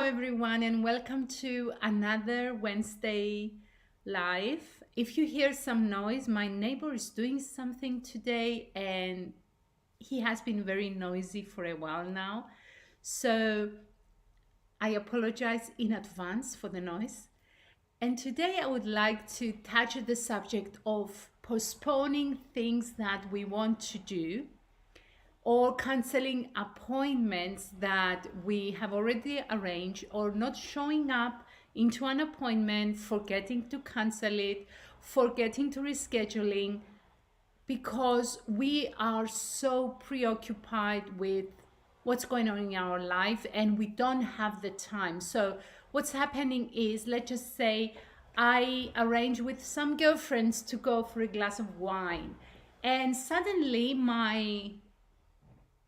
everyone, and welcome to another Wednesday live. If you hear some noise, my neighbor is doing something today, and he has been very noisy for a while now. So I apologize in advance for the noise. And today I would like to touch the subject of postponing things that we want to do or canceling appointments that we have already arranged, or not showing up into an appointment, forgetting to cancel it, forgetting to rescheduling, because we are so preoccupied with what's going on in our life and we don't have the time. So what's happening is, let's just say I arrange with some girlfriends to go for a glass of wine, and suddenly my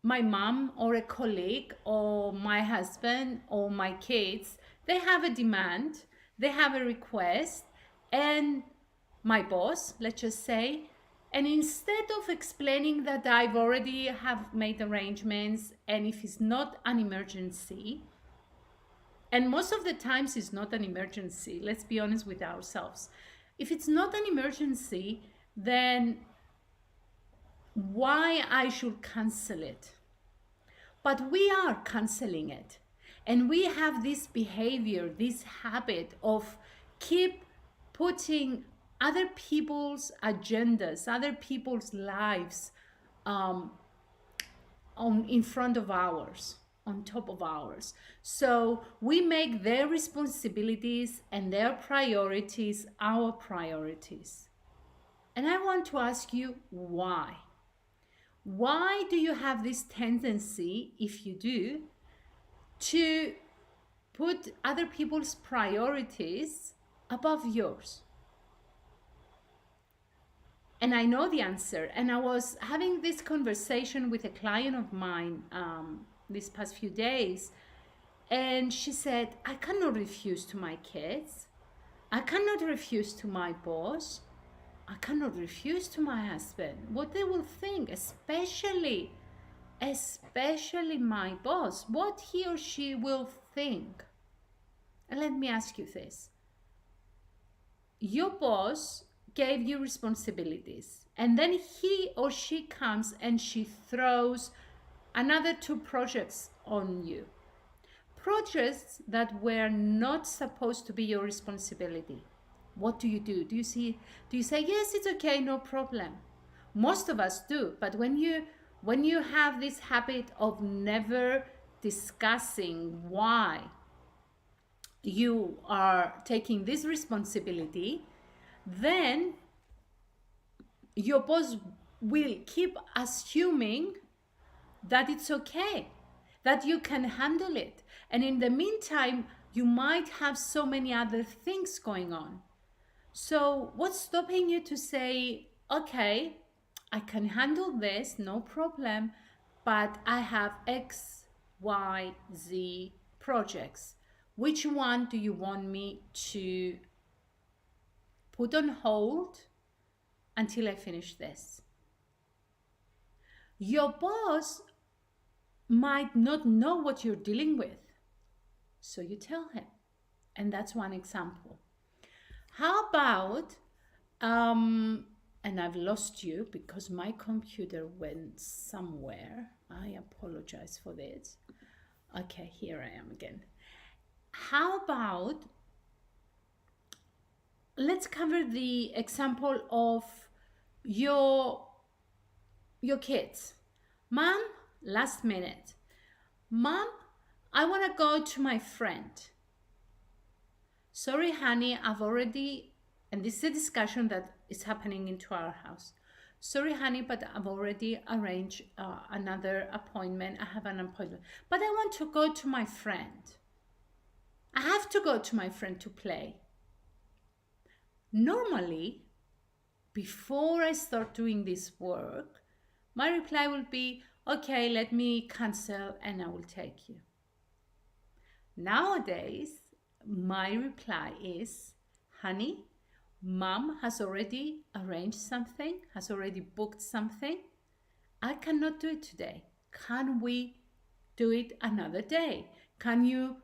mom or a colleague or my husband or my kids, they have a demand, they have a request, and my boss, let's just say, and instead of explaining that I've already have made arrangements, and if it's not an emergency, and most of the times it's not an emergency, let's be honest with ourselves. If it's not an emergency, then why I should cancel it? But we are canceling it, and we have this behavior, this habit of keep putting other people's agendas, other people's lives on in front of ours, on top of ours. So we make their responsibilities and their priorities our priorities. And I want to ask you, why? Why do you have this tendency, if you do, to put other people's priorities above yours? And I know the answer. And I was having this conversation with a client of mine these past few days. And she said, I cannot refuse to my kids. I cannot refuse to my boss. I cannot refuse to my husband what they will think, especially my boss, what he or she will think. And let me ask you this. Your boss gave you responsibilities, and then he or she comes and she throws another 2 projects on you. Projects that were not supposed to be your responsibility. What do? Do you say, yes, it's okay, no problem? Most of us do, but when you have this habit of never discussing why you are taking this responsibility, then your boss will keep assuming that it's okay, that you can handle it. And in the meantime, you might have so many other things going on. So what's stopping you to say, okay, I can handle this, no problem, but I have X, Y, Z projects. Which one do you want me to put on hold until I finish this? Your boss might not know what you're dealing with, so you tell him. And that's one example. How about, and I've lost you because my computer went somewhere. I apologize for this. Okay, here I am again. How about, let's cover the example of your kids. Mom, last minute. Mom, I want to go to my friend. Sorry, honey, I've already, and this is a discussion that is happening into our house. Sorry, honey, but I've already arranged another appointment. I have an appointment, but I want to go to my friend. I have to go to my friend to play. Normally, before I start doing this work, my reply will be, okay, let me cancel and I will take you. Nowadays, my reply is, honey, mom has already arranged something, has already booked something. I cannot do it today. Can we do it another day? Can you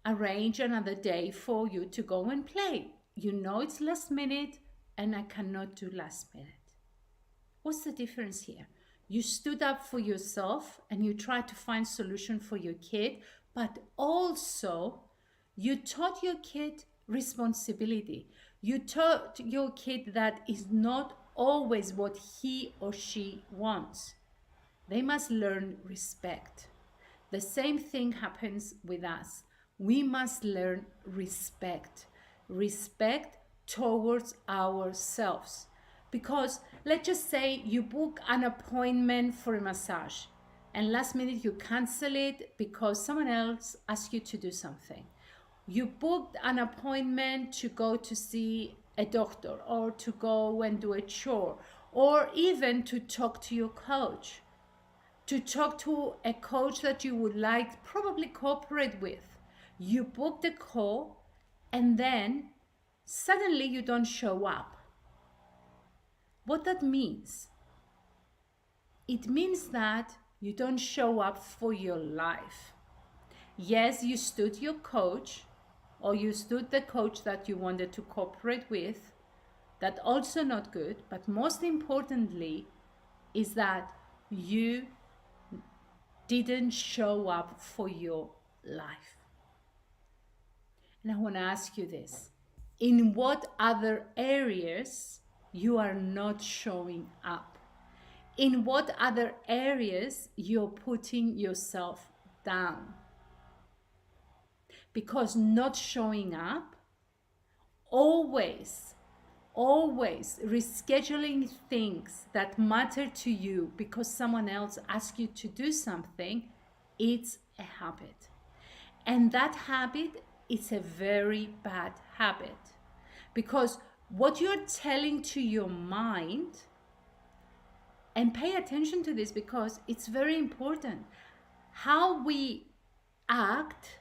arrange another day for you to go and play. You know it's last minute and I cannot do last minute. What's the difference here? You stood up for yourself and you tried to find solution for your kid, but also you taught your kid responsibility. You taught your kid that is not always what he or she wants. They must learn respect. The same thing happens with us. We must learn respect. Respect towards ourselves. Because let's just say you book an appointment for a massage and last minute you cancel it because someone else asked you to do something. You booked an appointment to go to see a doctor or to go and do a chore or even to talk to your coach, to talk to a coach that you would like probably cooperate with. You book the call and then suddenly you don't show up. What that means? It means that you don't show up for your life. Yes, you stood your coach or you stood the coach that you wanted to cooperate with. That's also not good. But most importantly is that you didn't show up for your life. And I want to ask you this. In what other areas you are not showing up? In what other areas you're putting yourself down? Because not showing up, always rescheduling things that matter to you because someone else asked you to do something, it's a habit. And that habit is a very bad habit. Because what you're telling to your mind, and pay attention to this because it's very important, how we act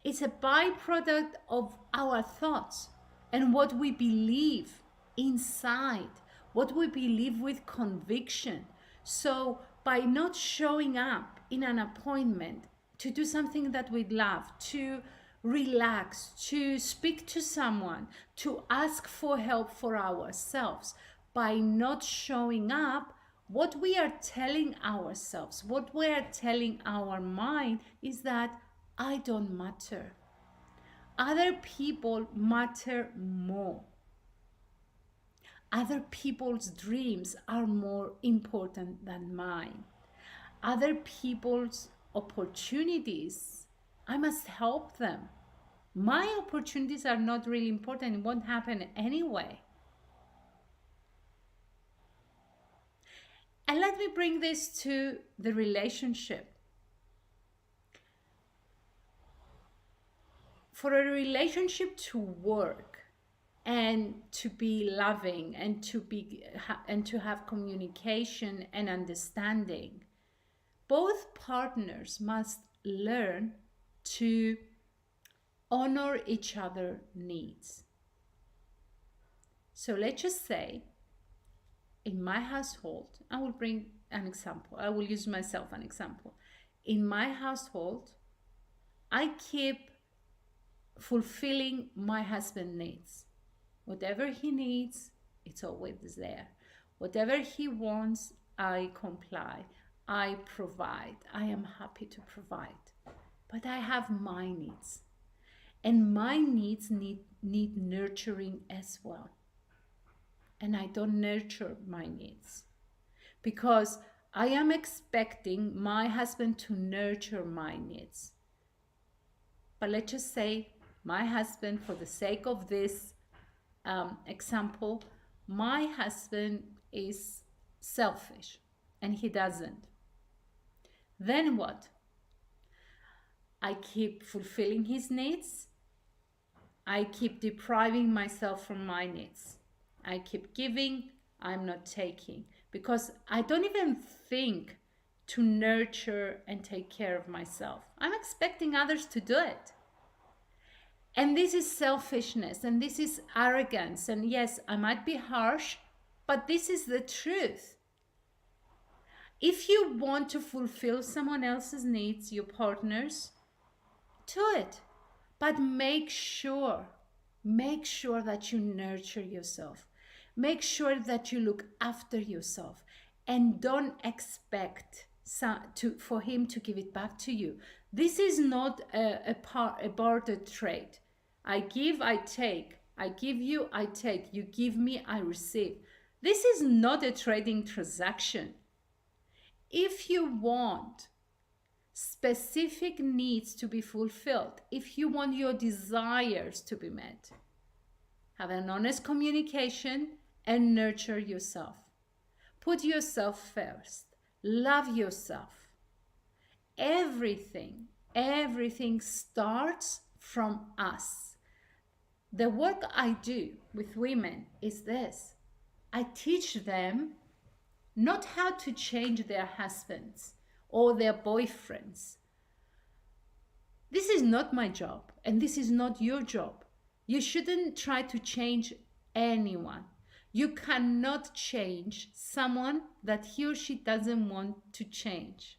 is a byproduct of our thoughts and what we believe inside, what we believe with conviction. So by not showing up in an appointment to do something that we love, to relax, to speak to someone, to ask for help for ourselves, by not showing up, what we are telling ourselves, what we are telling our mind is that I don't matter. Other people matter more. Other people's dreams are more important than mine. Other people's opportunities, I must help them. My opportunities are not really important. It won't happen anyway. And let me bring this to the relationship. For a relationship to work and to be loving and to have communication and understanding, both partners must learn to honor each other's needs. So let's just say, in my household, I will bring an example. I will use myself an example. In my household, I keep fulfilling my husband's needs. Whatever he needs, it's always there. Whatever he wants, I comply. I provide. I am happy to provide. But I have my needs. And my needs need nurturing as well. And I don't nurture my needs because I am expecting my husband to nurture my needs. But let's just say my husband, for the sake of this example, my husband is selfish and he doesn't. Then what? I keep fulfilling his needs. I keep depriving myself from my needs. I keep giving, I'm not taking, because I don't even think to nurture and take care of myself. I'm expecting others to do it. And this is selfishness and this is arrogance. And yes, I might be harsh, but this is the truth. If you want to fulfill someone else's needs, your partner's, do it. But make sure that you nurture yourself. Make sure that you look after yourself, and don't expect for him to give it back to you. This is not a barter trade. I give, I take. I give you, I take. You give me, I receive. This is not a trading transaction. If you want specific needs to be fulfilled, if you want your desires to be met, have an honest communication and nurture yourself. Put yourself first. Love yourself. Everything starts from us. The work I do with women is this. I teach them not how to change their husbands or their boyfriends. This is not my job, and this is not your job. You shouldn't try to change anyone. You cannot change someone that he or she doesn't want to change.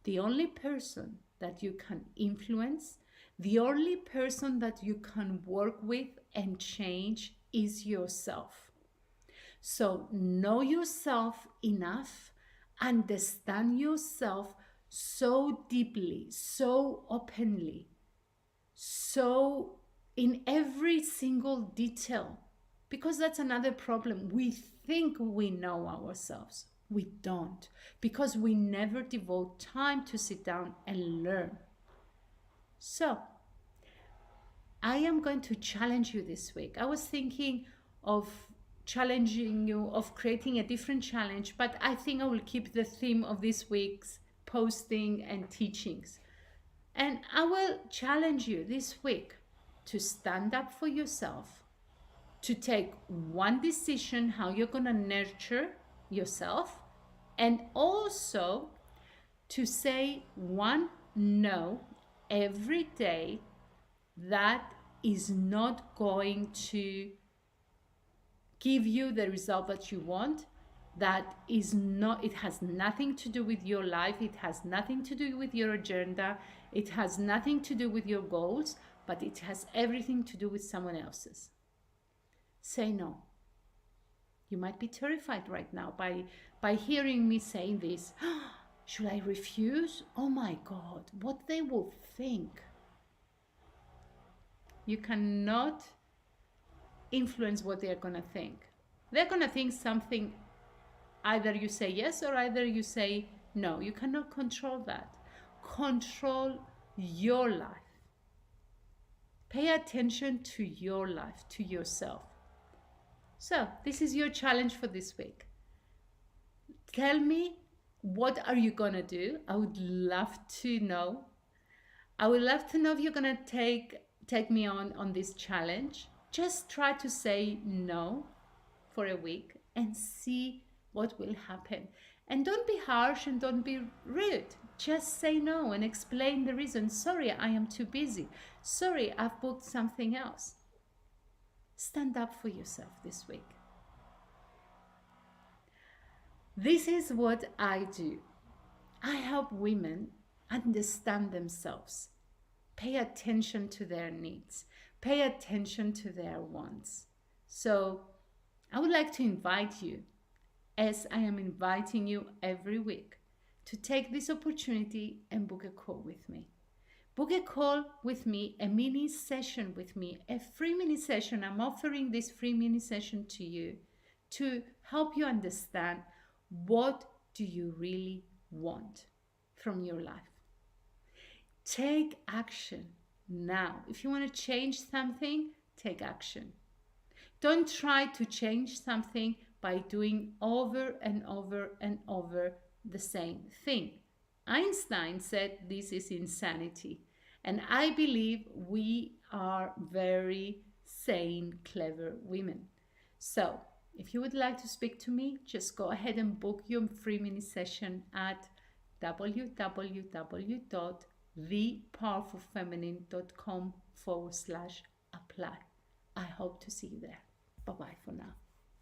The only person that you can influence, the only person that you can work with and change is yourself. So know yourself enough, understand yourself so deeply, so openly, so in every single detail, because that's another problem. We think we know ourselves. We don't, because we never devote time to sit down and learn. So I am going to challenge you this week. I was thinking of challenging you, of creating a different challenge, but I think I will keep the theme of this week's posting and teachings. And I will challenge you this week to stand up for yourself, to take one decision how you're going to nurture yourself, and also to say one no every day that is not going to give you the result that you want. That is not, it has nothing to do with your life, it has nothing to do with your agenda, it has nothing to do with your goals, but it has everything to do with someone else's. Say no. You might be terrified right now by hearing me saying this. Should I refuse? Oh my God, what they will think. You cannot influence what they're going to think. They're going to think something. Either you say yes or either you say no. You cannot control that. Control your life. Pay attention to your life, to yourself. So this is your challenge for this week. Tell me, what are you going to do? I would love to know. I would love to know if you're going to take me on this challenge. Just try to say no for a week and see what will happen. And don't be harsh and don't be rude. Just say no and explain the reason. Sorry, I am too busy. Sorry, I've booked something else. Stand up for yourself this week. This is what I do. I help women understand themselves, pay attention to their needs, pay attention to their wants. So I would like to invite you, as I am inviting you every week, to take this opportunity and book a call with me. Book a call with me, a mini session with me, a free mini session. I'm offering this free mini session to you to help you understand what do you really want from your life. Take action now. If you want to change something, take action. Don't try to change something by doing over and over and over the same thing. Einstein said this is insanity. And I believe we are very sane, clever women. So if you would like to speak to me, just go ahead and book your free mini session at www.thepowerfulfeminine.com/apply. I hope to see you there. Bye-bye for now.